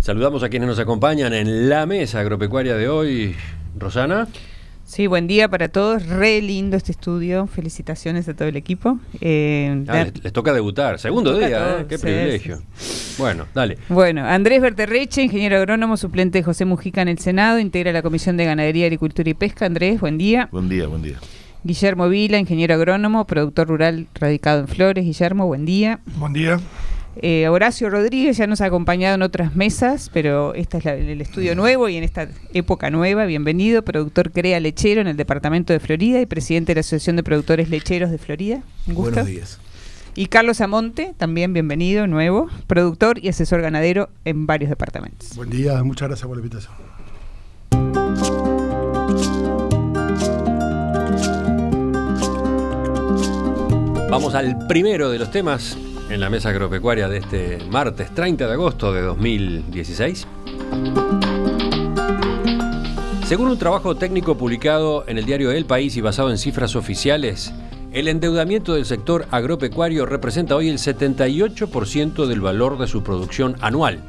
Saludamos a quienes nos acompañan en la mesa agropecuaria de hoy. Rosana. Sí, buen día para todos. Re lindo este estudio. Felicitaciones a todo el equipo. Les toca debutar. Segundo día, qué privilegio. Sí. Bueno, dale. Bueno, Andrés Berterreche, ingeniero agrónomo, suplente de José Mujica en el Senado, integra la Comisión de Ganadería, Agricultura y Pesca. Andrés, buen día. Buen día, buen día. Guillermo Vila, ingeniero agrónomo, productor rural radicado en Flores. Guillermo, buen día. Buen día. Horacio Rodríguez ya nos ha acompañado en otras mesas, pero este es el estudio nuevo y en esta época nueva. Bienvenido, productor CREA lechero en el departamento de Florida y presidente de la Asociación de Productores Lecheros de Florida. Un gusto. Buenos días. Y Carlos Amonte, también bienvenido, nuevo, productor y asesor ganadero en varios departamentos. Buen día, muchas gracias por la invitación. Vamos al primero de los temas en la mesa agropecuaria de este martes 30 de agosto de 2016. Según un trabajo técnico publicado en el diario El País y basado en cifras oficiales, el endeudamiento del sector agropecuario representa hoy el 78% del valor de su producción anual,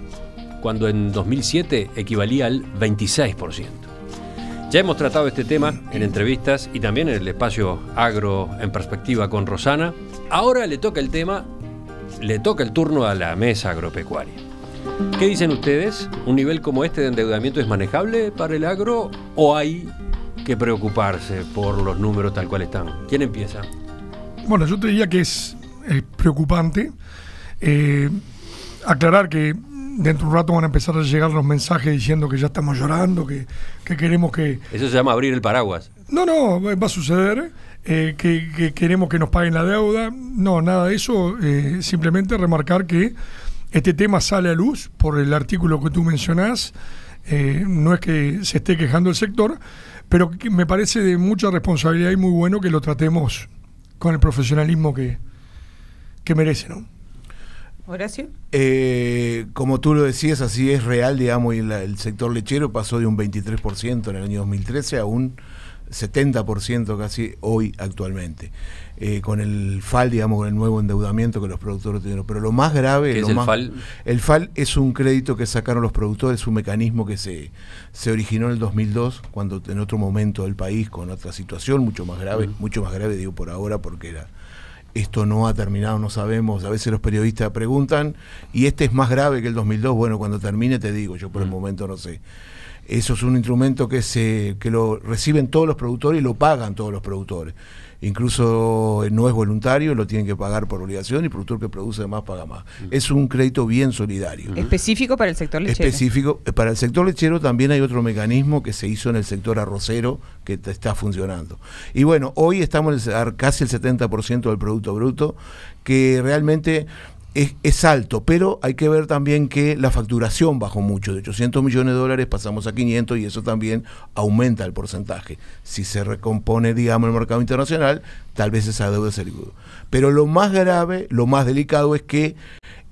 cuando en 2007 equivalía al 26%. Ya hemos tratado este tema en entrevistas y también en el espacio Agro en Perspectiva con Rosana. Ahora le toca el turno a la mesa agropecuaria. ¿Qué dicen ustedes? ¿Un nivel como este de endeudamiento es manejable para el agro o hay que preocuparse por los números tal cual están? ¿Quién empieza? Bueno, yo te diría que es preocupante. Aclarar que dentro de un rato van a empezar a llegar los mensajes diciendo que ya estamos llorando, que queremos que... Eso se llama abrir el paraguas. No, va a suceder. Que queremos que nos paguen la deuda. No, nada de eso. Simplemente remarcar que este tema sale a luz por el artículo que tú mencionás. No es que se esté quejando el sector, pero que me parece de mucha responsabilidad y muy bueno que lo tratemos con el profesionalismo que merece, ¿no? Horacio. Como tú lo decías, así es real, digamos, y el sector lechero pasó de un 23% en el año 2013 a un 70% casi hoy actualmente, con el FAL, digamos, con el nuevo endeudamiento que los productores tienen. Pero lo más grave... ¿Qué es el FAL? El FAL es un crédito que sacaron los productores, un mecanismo que se originó en el 2002, cuando en otro momento del país, con otra situación mucho más grave, digo por ahora porque esto no ha terminado, no sabemos, a veces los periodistas preguntan, y este es más grave que el 2002, bueno, cuando termine te digo, yo por el momento no sé. Eso es un instrumento que lo reciben todos los productores y lo pagan todos los productores. Incluso no es voluntario, lo tienen que pagar por obligación y el productor que produce más paga más. Es un crédito bien solidario. Específico para el sector lechero. Específico. Para el sector lechero también hay otro mecanismo que se hizo en el sector arrocero que está funcionando. Y bueno, hoy estamos en casi el 70% del Producto Bruto, que realmente... Es alto, pero hay que ver también que la facturación bajó mucho, de 800 millones de dólares pasamos a 500 y eso también aumenta el porcentaje. Si se recompone, digamos, el mercado internacional, tal vez esa deuda se liquide. Pero lo más grave, lo más delicado es que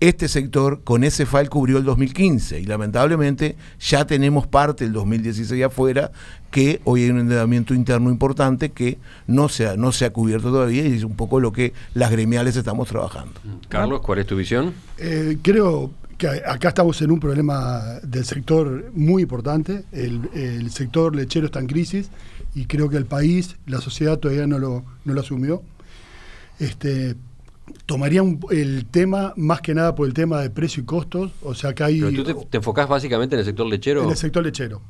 este sector con ese FAL cubrió el 2015 y lamentablemente ya tenemos parte del 2016 afuera, que hoy hay un endeudamiento interno importante que no se ha cubierto todavía y es un poco lo que las gremiales estamos trabajando. Carlos, ¿cuál es tu visión? Creo que acá estamos en un problema del sector muy importante. El sector lechero está en crisis y creo que el país, la sociedad todavía no lo asumió. Tomaría el tema más que nada por el tema de precio y costos, o sea que hay... ¿Pero tú te enfocás básicamente en el sector lechero? En el sector lechero.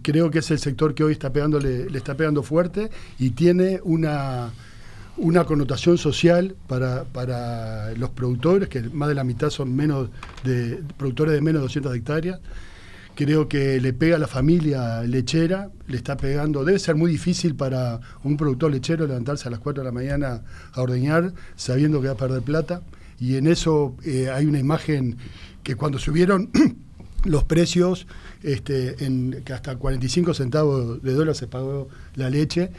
Creo que es el sector que hoy le está pegando fuerte y tiene una connotación social para los productores, que más de la mitad son productores de menos de 200 hectáreas. Creo que le pega a la familia lechera, le está pegando. Debe ser muy difícil para un productor lechero levantarse a las 4 de la mañana a ordeñar sabiendo que va a perder plata. Y en eso hay una imagen que cuando subieron los precios, que hasta 45 centavos de dólar se pagó la leche,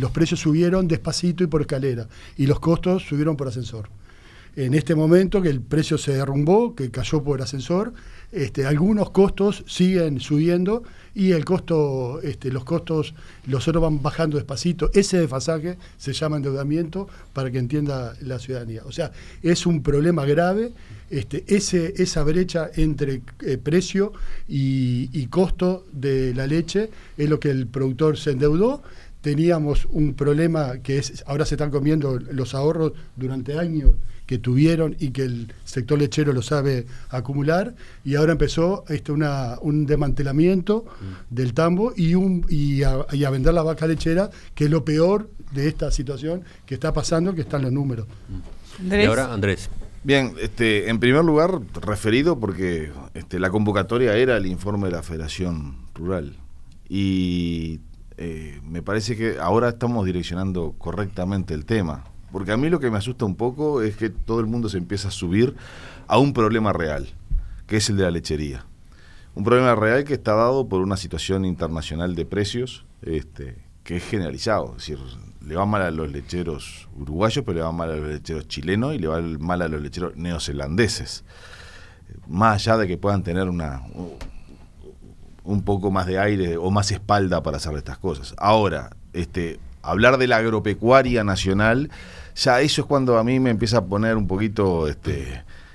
los precios subieron despacito y por escalera. Y los costos subieron por ascensor. en este momento que el precio se derrumbó, que cayó por ascensor, algunos costos siguen subiendo y el costo, los costos, los otros van bajando despacito. Ese desfasaje se llama endeudamiento, para que entienda la ciudadanía. O sea, es un problema grave, esa brecha entre precio y costo de la leche es lo que el productor se endeudó. Teníamos un problema que es, ahora se están comiendo los ahorros durante años que tuvieron y que el sector lechero lo sabe acumular, y ahora empezó un desmantelamiento del tambo y a vender la vaca lechera, que es lo peor de esta situación que está pasando, que están los números. Andrés. Y ahora, Andrés. Bien, en primer lugar, referido porque la convocatoria era el informe de la Federación Rural, y me parece que ahora estamos direccionando correctamente el tema, porque a mí lo que me asusta un poco es que todo el mundo se empieza a subir a un problema real, que es el de la lechería. Un problema real que está dado por una situación internacional de precios, que es generalizado. Es decir, le va mal a los lecheros uruguayos, pero le va mal a los lecheros chilenos y le va mal a los lecheros neozelandeses. Más allá de que puedan tener un poco más de aire o más espalda para hacer estas cosas. Ahora, hablar de la agropecuaria nacional, ya eso es cuando a mí me empieza a poner un poquito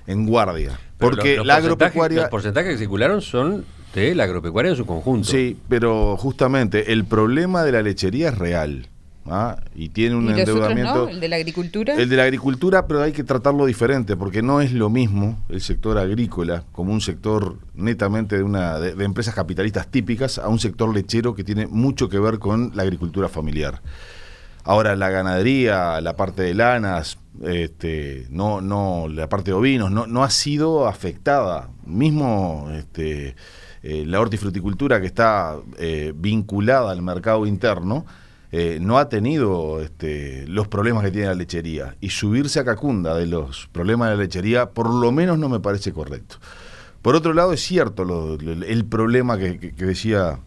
en guardia. Porque los la agropecuaria... Los porcentajes que circularon son de la agropecuaria en su conjunto. Sí, pero justamente el problema de la lechería es real. Y tiene un endeudamiento. Otros, ¿no? ¿El de la agricultura? El de la agricultura, pero hay que tratarlo diferente, porque no es lo mismo el sector agrícola como un sector netamente de empresas capitalistas típicas a un sector lechero que tiene mucho que ver con la agricultura familiar. Ahora, la ganadería, la parte de lanas, la parte de ovinos, no ha sido afectada. Mismo la hortifruticultura, que está vinculada al mercado interno, no ha tenido los problemas que tiene la lechería, y subirse a cacunda de los problemas de la lechería por lo menos no me parece correcto. Por otro lado, es cierto el problema que decía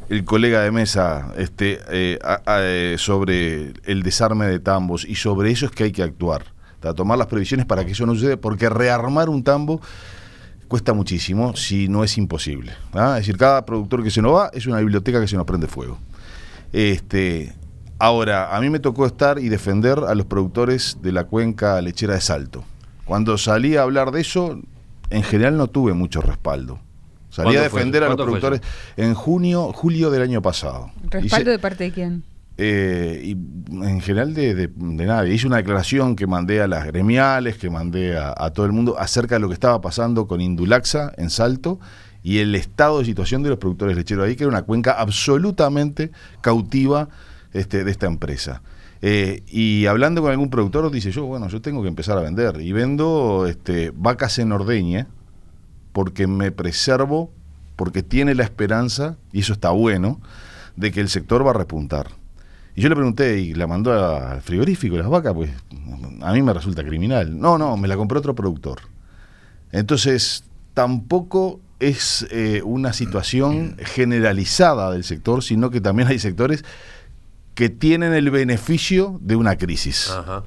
el colega de mesa sobre el desarme de tambos, y sobre eso es que hay que actuar, para tomar las previsiones para que eso no suceda, porque rearmar un tambo cuesta muchísimo, si no es imposible. Es decir, cada productor que se nos va es una biblioteca que se nos prende fuego. Ahora, a mí me tocó estar y defender a los productores de la cuenca lechera de Salto. Cuando salí a hablar de eso, en general no tuve mucho respaldo. Salí a defender a los productores en julio del año pasado. ¿Respaldo de parte de quién? Y en general de nadie. Hice una declaración que mandé a las gremiales, que mandé a todo el mundo acerca de lo que estaba pasando con Indulaxa en Salto y el estado de situación de los productores lecheros ahí, que era una cuenca absolutamente cautiva de esta empresa. Y hablando con algún productor, dice yo tengo que empezar a vender, y vendo vacas en ordeña porque me preservo, porque tiene la esperanza, y eso está bueno, de que el sector va a repuntar. Y yo le pregunté, ¿y la mandó al frigorífico las vacas? Pues a mí me resulta criminal. No, me la compró otro productor. Entonces, tampoco es una situación generalizada del sector, sino que también hay sectores que tienen el beneficio de una crisis. Ajá.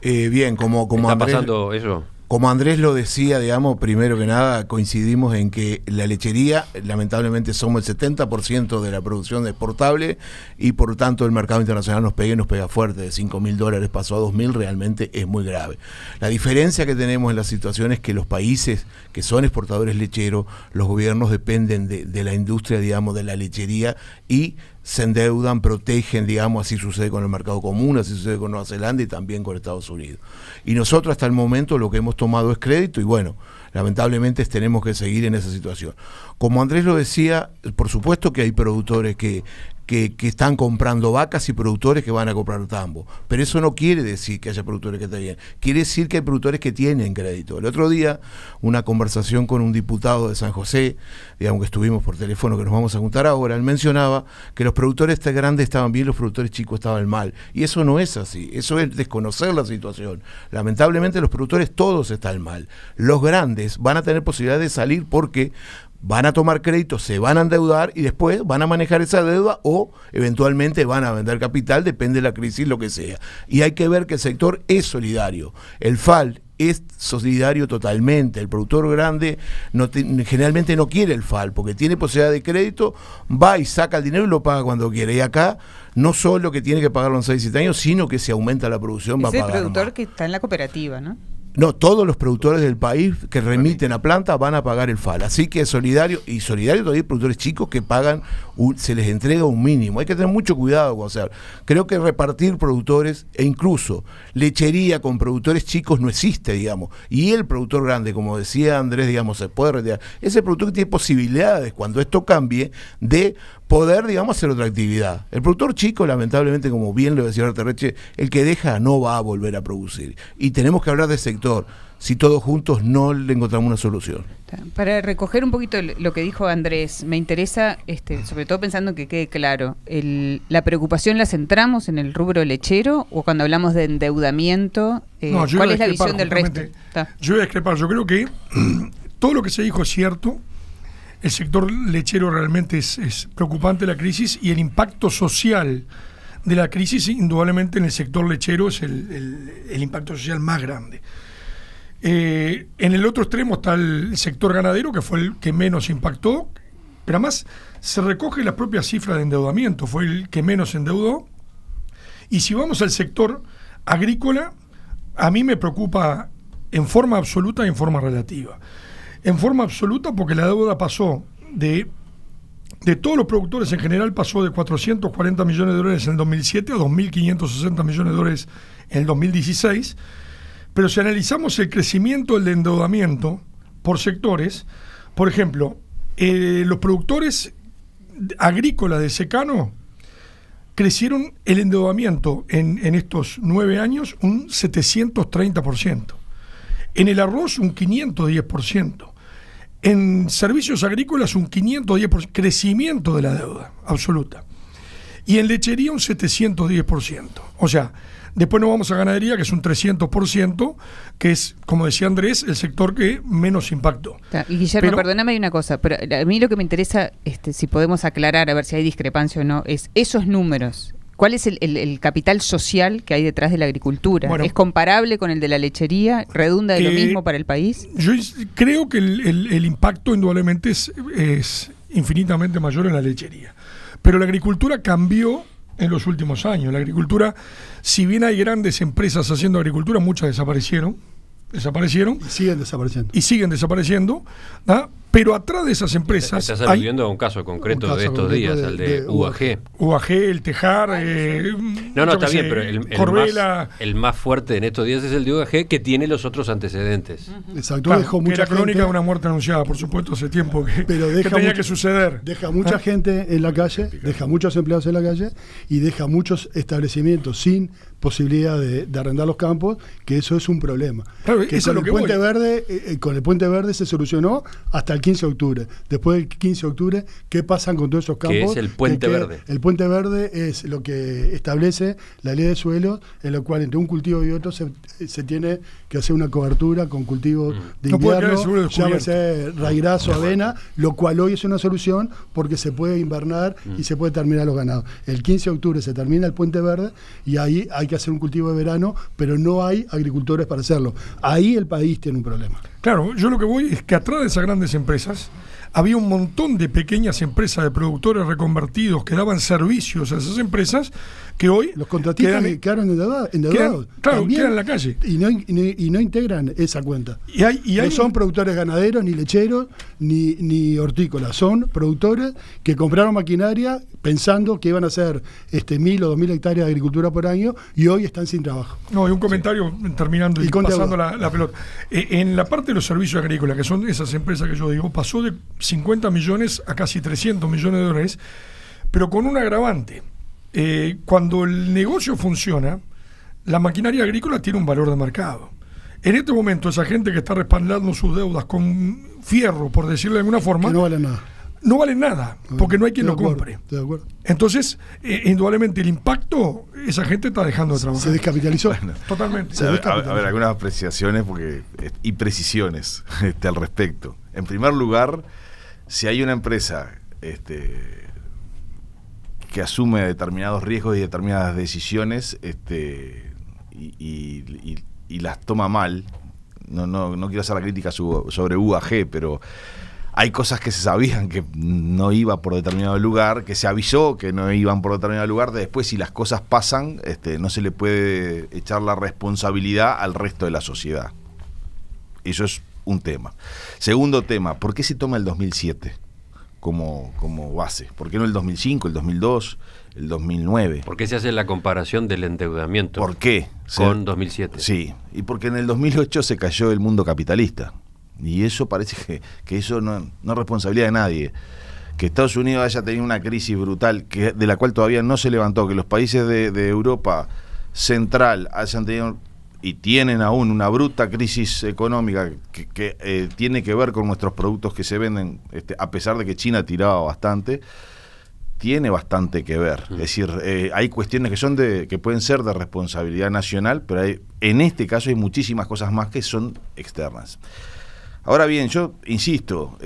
Bien, como ¿Está Andrés, pasando eso? Como Andrés lo decía, digamos, primero que nada coincidimos en que la lechería, lamentablemente somos el 70% de la producción exportable, y por tanto el mercado internacional nos pega fuerte. De $5.000 pasó a 2.000, realmente es muy grave. La diferencia que tenemos en la situación es que los países que son exportadores lecheros, los gobiernos dependen de la industria, digamos, de la lechería, y se endeudan, protegen, digamos, así sucede con el mercado común, así sucede con Nueva Zelanda y también con Estados Unidos. Y nosotros hasta el momento lo que hemos tomado es crédito, y bueno, lamentablemente tenemos que seguir en esa situación. Como Andrés lo decía, por supuesto que hay productores que están comprando vacas y productores que van a comprar tambo, pero eso no quiere decir que haya productores que estén bien, quiere decir que hay productores que tienen crédito. El otro día, una conversación con un diputado de San José, digamos que estuvimos por teléfono, que nos vamos a juntar ahora, él mencionaba que los productores grandes estaban bien, los productores chicos estaban mal, y eso no es así, eso es desconocer la situación. Lamentablemente los productores todos están mal, los grandes van a tener posibilidad de salir porque van a tomar crédito, se van a endeudar y después van a manejar esa deuda, o eventualmente van a vender capital, depende de la crisis, lo que sea. Y hay que ver que el sector es solidario. El FAL es solidario totalmente. El productor grande generalmente no quiere el FAL, porque tiene posibilidad de crédito, va y saca el dinero y lo paga cuando quiere. Y acá no solo que tiene que pagarlo en 6-7 años, sino que si aumenta la producción va a pagar Es el productor más. que está en la cooperativa, ¿no? No, todos los productores del país que remiten a planta van a pagar el FAL. Así que es solidario, y solidario todavía hay productores chicos que pagan, se les entrega un mínimo. Hay que tener mucho cuidado con hacer. Creo que repartir productores, e incluso lechería con productores chicos no existe, digamos. Y el productor grande, como decía Andrés, digamos, se puede retirar. Ese productor que tiene posibilidades, cuando esto cambie, de poder, digamos, hacer otra actividad. El productor chico, lamentablemente, como bien lo decía Arterreche, el que deja no va a volver a producir. Y tenemos que hablar de sector, si todos juntos no le encontramos una solución. Para recoger un poquito lo que dijo Andrés, me interesa, sobre todo pensando que quede claro, ¿la preocupación la centramos en el rubro lechero o cuando hablamos de endeudamiento? No, ¿Cuál es la visión del resto? Yo voy a discrepar, yo creo que todo lo que se dijo es cierto. El sector lechero realmente es preocupante la crisis, y el impacto social de la crisis indudablemente en el sector lechero es el impacto social más grande. En el otro extremo está el sector ganadero, que fue el que menos impactó, pero además se recoge la propia cifra de endeudamiento, fue el que menos endeudó. Y si vamos al sector agrícola, a mí me preocupa en forma absoluta y en forma relativa. En forma absoluta porque la deuda pasó de todos los productores en general, pasó de 440 millones de dólares en el 2007 a 2.560 millones de dólares en el 2016. Pero si analizamos el crecimiento del endeudamiento por sectores, por ejemplo, los productores agrícolas de secano crecieron el endeudamiento en estos 9 años un 730%. En el arroz un 510%. En servicios agrícolas un 510%, crecimiento de la deuda absoluta. Y en lechería un 710%. O sea, después nos vamos a ganadería, que es un 300%, que es, como decía Andrés, el sector que menos impactó. Y Guillermo, perdóname, hay una cosa, pero a mí lo que me interesa, si podemos aclarar, a ver si hay discrepancia o no, es esos números. ¿Cuál es el capital social que hay detrás de la agricultura? Bueno, ¿es comparable con el de la lechería? ¿Redunda de lo mismo para el país? Yo creo que el impacto indudablemente es infinitamente mayor en la lechería. Pero la agricultura cambió en los últimos años. La agricultura, si bien hay grandes empresas haciendo agricultura, muchas desaparecieron. Y siguen desapareciendo. ¿Ah? Pero atrás de esas empresas... Estás aludiendo a un caso concreto de estos días, al de UAG. UAG, el Tejar... no, está bien, pero el más fuerte en estos días es el de UAG, que tiene los otros antecedentes. Exacto, claro, dejó mucha la crónica de una muerte anunciada, por supuesto, hace tiempo que tenía que suceder. Deja mucha gente en la calle, deja muchos empleados en la calle y deja muchos establecimientos sin posibilidad de arrendar los campos, que eso es un problema. Claro, que con el Puente Verde se solucionó hasta el 15 de octubre. Después del 15 de octubre, ¿qué pasan con todos esos campos? ¿Qué es el Puente Verde? El Puente Verde es lo que establece la ley de suelos, en lo cual entre un cultivo y otro se tiene que hacer una cobertura con cultivos de invierno, llámese rairazo, avena, lo cual hoy es una solución porque se puede invernar y se puede terminar los ganados. El 15 de octubre se termina el Puente Verde y ahí hay que hacer un cultivo de verano, pero no hay agricultores para hacerlo. Ahí el país tiene un problema. Claro, yo lo que voy es que atrás de esas grandes empresas había un montón de pequeñas empresas de productores reconvertidos que daban servicios a esas empresas que hoy... Los contratistas quedaron endeudados. Claro, quedan en la calle. Y no integran esa cuenta. Y no son productores ganaderos, ni lecheros, ni hortícolas. Son productores que compraron maquinaria pensando que iban a hacer 1.000 o 2.000 hectáreas de agricultura por año y hoy están sin trabajo. No, y un comentario terminando y pasando la pelota. En la parte de los servicios agrícolas, que son esas empresas que yo digo, pasó de 50 millones a casi 300 millones de dólares, pero con un agravante. Cuando el negocio funciona, la maquinaria agrícola tiene un valor de mercado. En este momento, esa gente que está respaldando sus deudas con fierro, por decirlo de alguna forma, que no vale nada. No valen nada, porque no hay quien lo compre. Estoy de acuerdo. Entonces, indudablemente el impacto, esa gente está dejando de trabajar. Se descapitalizó. Bueno, totalmente. A ver, algunas apreciaciones y precisiones al respecto. En primer lugar, si hay una empresa que asume determinados riesgos y determinadas decisiones y las toma mal, no quiero hacer la crítica sobre UAG, pero hay cosas que se sabían que no iba por determinado lugar, que se avisó que no iban por determinado lugar. Después, si las cosas pasan, no se le puede echar la responsabilidad al resto de la sociedad. Eso es un tema. Segundo tema, ¿por qué se toma el 2007 como base? ¿Por qué no el 2005, el 2002, el 2009? ¿Por qué se hace la comparación del endeudamiento? ¿Por qué? Con 2007. Sí, y porque en el 2008 se cayó el mundo capitalista. Y eso parece que eso no es responsabilidad de nadie. Que Estados Unidos haya tenido una crisis brutal de la cual todavía no se levantó, que los países de Europa Central hayan tenido y tienen aún una bruta crisis económica que tiene que ver con nuestros productos que se venden, a pesar de que China tiraba bastante, tiene bastante que ver. Es decir, hay cuestiones que pueden ser de responsabilidad nacional, pero en este caso hay muchísimas cosas más que son externas. Ahora bien, yo insisto,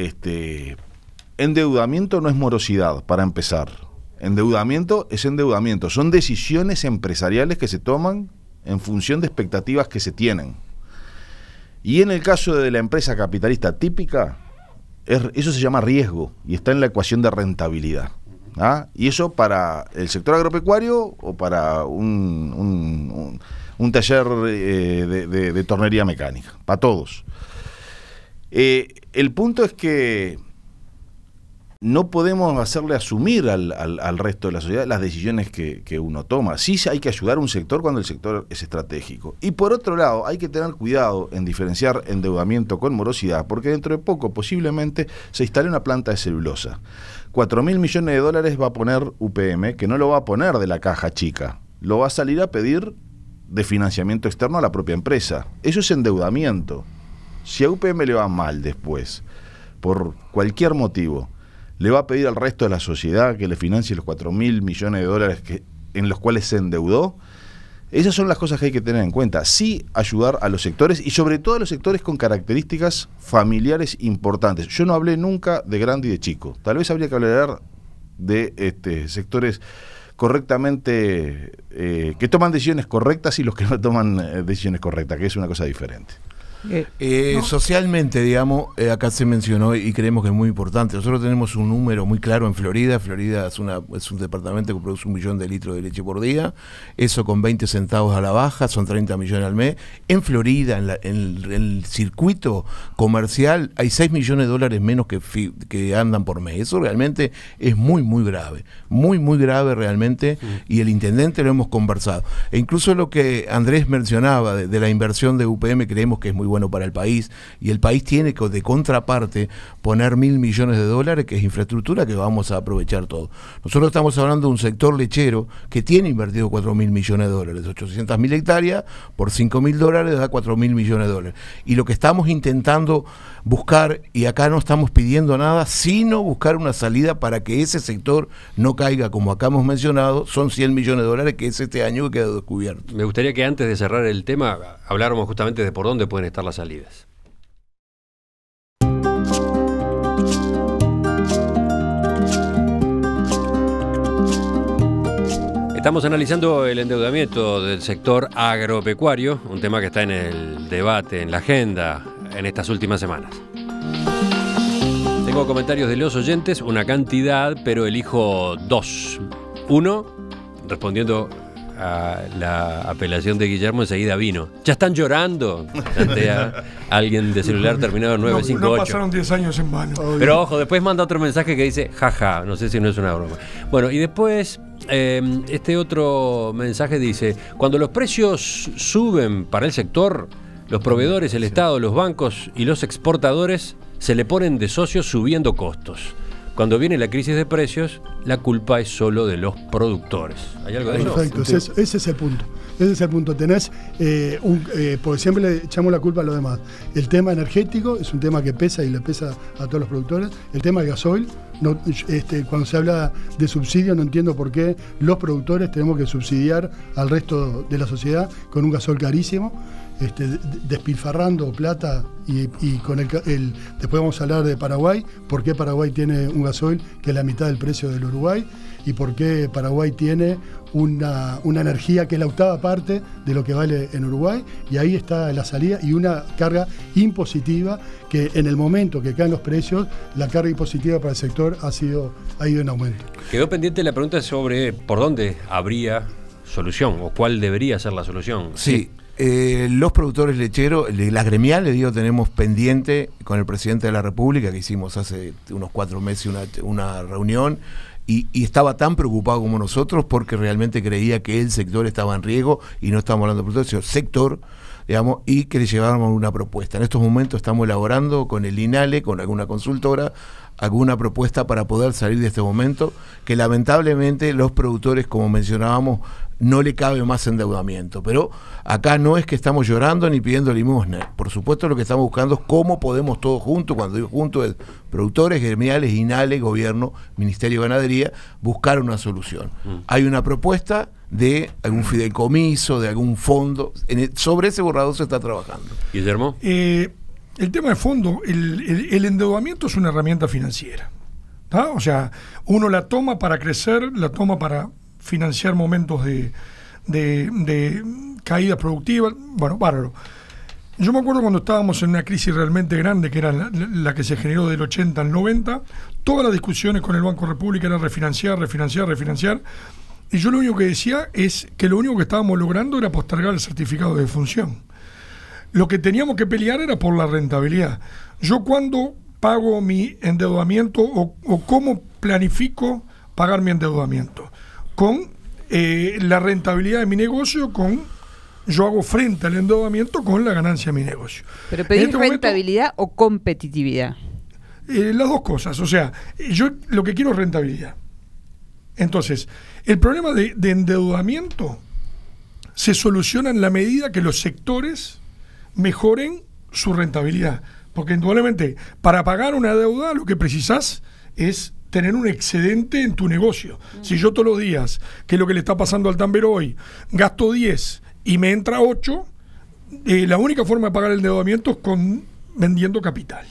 endeudamiento no es morosidad, para empezar. Endeudamiento es endeudamiento. Son decisiones empresariales que se toman en función de expectativas que se tienen. Y en el caso de la empresa capitalista típica, eso se llama riesgo y está en la ecuación de rentabilidad. ¿Ah? Y eso para el sector agropecuario o para un taller de tornería mecánica, para todos. El punto es que no podemos hacerle asumir al resto de la sociedad las decisiones que uno toma. Sí hay que ayudar a un sector cuando el sector es estratégico. Y por otro lado, hay que tener cuidado en diferenciar endeudamiento con morosidad, porque dentro de poco posiblemente se instale una planta de celulosa. 4.000 millones de dólares va a poner UPM, que no lo va a poner de la caja chica, lo va a salir a pedir de financiamiento externo a la propia empresa. Eso es endeudamiento. Si a UPM le va mal después, por cualquier motivo, le va a pedir al resto de la sociedad que le financie los 4.000 millones de dólares en los cuales se endeudó. Esas son las cosas que hay que tener en cuenta. Sí, ayudar a los sectores y sobre todo a los sectores con características familiares importantes. Yo no hablé nunca de grande y de chico. Tal vez habría que hablar de sectores correctamente, que toman decisiones correctas y los que no toman decisiones correctas, que es una cosa diferente. Socialmente, digamos, acá se mencionó y creemos que es muy importante. Nosotros tenemos un número muy claro en Florida. Florida es un departamento que produce 1 millón de litros de leche por día. Eso con 20 centavos a la baja, son 30 millones al mes. En Florida, en el circuito comercial, hay 6 millones de dólares menos que andan por mes. Eso realmente es muy, muy grave. Muy, muy grave realmente. Y el intendente lo hemos conversado. E incluso lo que Andrés mencionaba de la inversión de UPM, creemos que es muy bueno para el país, y el país tiene que de contraparte poner 1.000 millones de dólares, que es infraestructura que vamos a aprovechar todo. Nosotros estamos hablando de un sector lechero que tiene invertido 4.000 millones de dólares, 800.000 hectáreas por 5.000 dólares da 4.000 millones de dólares. Y lo que estamos intentando buscar, y acá no estamos pidiendo nada, sino buscar una salida para que ese sector no caiga, como acá hemos mencionado, son 100 millones de dólares que es este año que quedó descubierto. Me gustaría que antes de cerrar el tema habláramos justamente de por dónde pueden estar las salidas. Estamos analizando el endeudamiento del sector agropecuario, un tema que está en el debate, en la agenda, en estas últimas semanas. Tengo comentarios de los oyentes, una cantidad, pero elijo dos. Uno, respondiendo a la apelación de Guillermo, enseguida vino. Ya están llorando, plantea alguien de celular terminado en 958. No pasaron 10 años en vano. Pero ojo, después manda otro mensaje que dice, jaja, no sé si no es una broma. Bueno, y después este otro mensaje dice, cuando los precios suben para el sector, los proveedores, el Estado, los bancos y los exportadores se le ponen de socios subiendo costos. Cuando viene la crisis de precios, la culpa es solo de los productores. ¿Hay algo de eso? Perfecto, ese es el punto. Ese es el punto. Tenés, porque siempre le echamos la culpa a los demás. El tema energético es un tema que pesa y le pesa a todos los productores. El tema del gasoil, cuando se habla de subsidio, no entiendo por qué los productores tenemos que subsidiar al resto de la sociedad con un gasoil carísimo. despilfarrando plata y después vamos a hablar de Paraguay, por qué Paraguay tiene un gasoil que es la mitad del precio del Uruguay y por qué Paraguay tiene una energía que es la octava parte de lo que vale en Uruguay, y ahí está la salida y una carga impositiva que en el momento que caen los precios, la carga impositiva para el sector ha ido en aumento. Quedó pendiente la pregunta sobre por dónde habría solución o cuál debería ser la solución. Sí. Los productores lecheros, las gremiales, tenemos pendiente con el presidente de la República, que hicimos hace unos 4 meses una reunión, y estaba tan preocupado como nosotros porque realmente creía que el sector estaba en riesgo, y no estamos hablando de productores, sino sector, y que le lleváramos una propuesta. En estos momentos estamos elaborando con el INALE, con alguna consultora, alguna propuesta para poder salir de este momento, que lamentablemente los productores, como mencionábamos, no le cabe más endeudamiento. Pero acá no es que estamos llorando ni pidiendo limosna. Por supuesto, lo que estamos buscando es cómo podemos todos juntos, cuando digo juntos es productores, gremiales, INALE, gobierno, Ministerio de Ganadería, buscar una solución. Hay una propuesta de algún fideicomiso, de algún fondo. Sobre ese borrador se está trabajando. Guillermo. El tema de fondo, el endeudamiento es una herramienta financiera, ¿tá? O sea, uno la toma para crecer, la toma para financiar momentos de caídas productivas. Bueno, bárbaro. Yo me acuerdo cuando estábamos en una crisis realmente grande, que era la que se generó del 80 al 90, todas las discusiones con el Banco República eran refinanciar, y yo lo único que decía es que lo único que estábamos logrando era postergar el certificado de defunción. Lo que teníamos que pelear era por la rentabilidad. Yo cuando pago mi endeudamiento o cómo planifico pagar mi endeudamiento, con la rentabilidad de mi negocio, yo hago frente al endeudamiento con la ganancia de mi negocio. ¿Pero pedís rentabilidad o competitividad? Las dos cosas. O sea, yo lo que quiero es rentabilidad. Entonces, el problema de endeudamiento se soluciona en la medida que los sectores mejoren su rentabilidad, porque indudablemente para pagar una deuda lo que precisás es tener un excedente en tu negocio. Si yo todos los días, que es lo que le está pasando al tambero hoy, gasto 10 y me entra 8, la única forma de pagar el endeudamiento es vendiendo capital.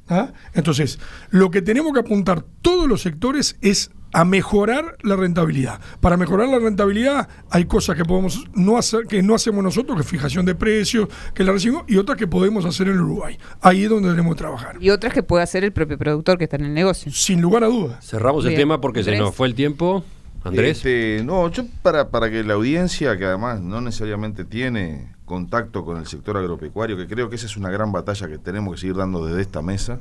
¿Ah? Entonces, lo que tenemos que apuntar todos los sectores es a mejorar la rentabilidad. Para mejorar la rentabilidad hay cosas que podemos no hacer, que no hacemos nosotros, que es fijación de precios, que la recibimos, y otras que podemos hacer en Uruguay. Ahí es donde tenemos que trabajar. Y otras que puede hacer el propio productor que está en el negocio. Sin lugar a dudas. Cerramos el tema porque se nos fue el tiempo. Andrés. No, yo para que la audiencia, que además no necesariamente tiene contacto con el sector agropecuario, que creo que esa es una gran batalla que tenemos que seguir dando desde esta mesa,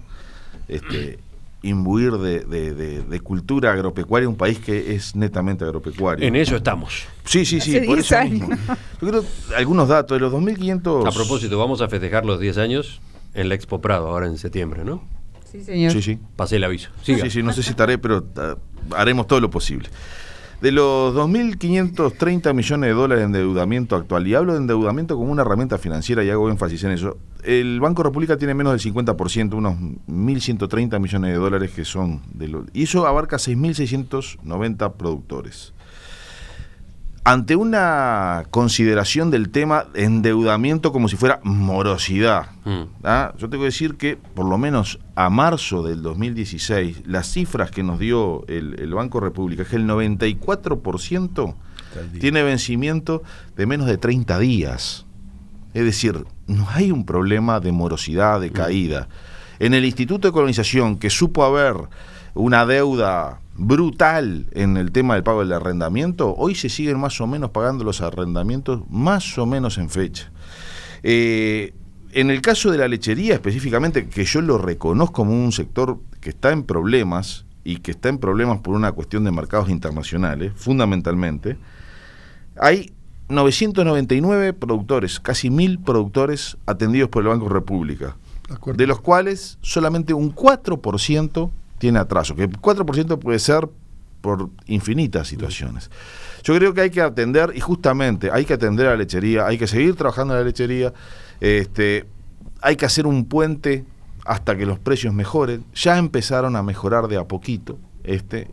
imbuir de cultura agropecuaria un país que es netamente agropecuario. En eso estamos. Sí, por eso mismo. Yo creo algunos datos de los 2.500. A propósito, vamos a festejar los 10 años en la Expo Prado ahora en septiembre, ¿no? Sí, señor. Sí. Pasé el aviso. Siga. Sí, no sé si estaré, pero haremos todo lo posible. De los 2.530 millones de dólares de endeudamiento actual, y hablo de endeudamiento como una herramienta financiera y hago énfasis en eso, el Banco República tiene menos del 50%, unos 1.130 millones de dólares que son y eso abarca 6.690 productores. Ante una consideración del tema endeudamiento como si fuera morosidad, yo tengo que decir que por lo menos a marzo del 2016, las cifras que nos dio el Banco República es que el 94% tiene vencimiento de menos de 30 días. Es decir, no hay un problema de morosidad, de caída. En el Instituto de Colonización, que supo haber una deuda brutal en el tema del pago del arrendamiento, hoy se siguen más o menos pagando los arrendamientos más o menos en fecha. En el caso de la lechería específicamente, que yo lo reconozco como un sector que está en problemas, y que está en problemas por una cuestión de mercados internacionales, fundamentalmente, hay 999 productores, casi 1.000 productores atendidos por el Banco República, de los cuales solamente un 4% tiene atraso, que el 4% puede ser por infinitas situaciones. Yo creo que hay que atender, y justamente hay que atender a la lechería, hay que seguir trabajando en la lechería, hay que hacer un puente hasta que los precios mejoren. Ya empezaron a mejorar de a poquito,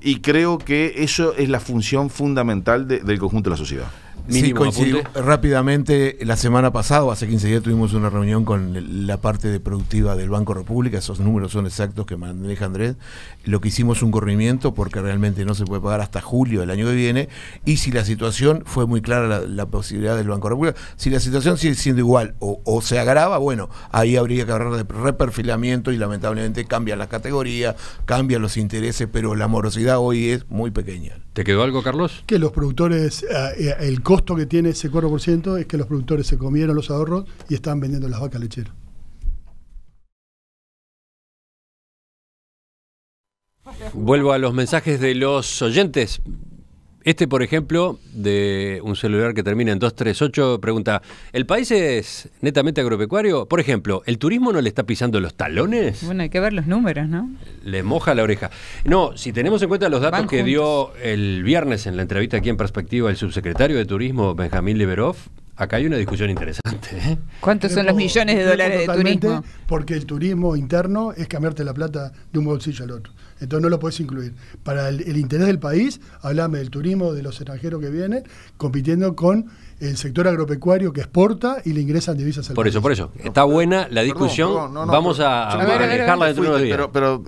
y creo que eso es la función fundamental del conjunto de la sociedad. Mínimo coincido. apunte. Rápidamente, la semana pasada, hace 15 días, tuvimos una reunión con la parte de productiva del Banco República. Esos números son exactos que maneja Andrés. Lo que hicimos un corrimiento porque realmente no se puede pagar hasta julio del año que viene. Y si la situación, fue muy clara la posibilidad del Banco República, si la situación sigue siendo igual o se agrava, bueno, ahí habría que hablar de reperfilamiento y lamentablemente cambian las categorías, cambian los intereses, pero la morosidad hoy es muy pequeña. ¿Te quedó algo, Carlos? Que los productores, el costo que tiene ese 4% es que los productores se comieron los ahorros y están vendiendo las vacas lecheras. Vuelvo a los mensajes de los oyentes. Este, por ejemplo, de un celular que termina en 238, pregunta, ¿el país es netamente agropecuario? Por ejemplo, ¿el turismo no le está pisando los talones? Bueno, hay que ver los números, ¿no? Le moja la oreja. No, si tenemos en cuenta los datos Van que juntos. dio el viernes en la entrevista aquí en Perspectiva el subsecretario de Turismo, Benjamín Liberov, acá hay una discusión interesante, ¿eh? ¿Cuántos son los millones de dólares de Totalmente, turismo? porque el turismo interno es cambiarte la plata de un bolsillo al otro. Entonces no lo puedes incluir. Para el interés del país, hablame del turismo de los extranjeros que vienen, compitiendo con el sector agropecuario que exporta y le ingresan divisas al país. Por eso. Está buena la discusión. Perdón, no, Vamos pero- a A ver, manejarla dentro de unos días. Pero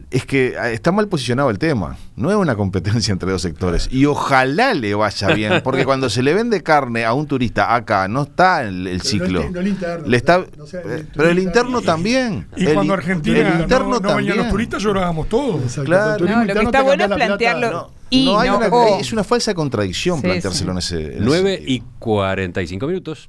es que está mal posicionado el tema. No es una competencia entre dos sectores. Y ojalá le vaya bien, porque cuando se le vende carne a un turista acá, no está el ciclo. No el interno, Le está, o sea, pero el interno también. Y El cuando in- Argentina el interno no venían los también. turistas, llorábamos todos. Exacto. Claro. El turismo No, lo que interno está te bueno cambia es la plata. plantearlo. No, Y no hay no, una, o. es una falsa contradicción Sí, planteárselo sí. en ese 9:45.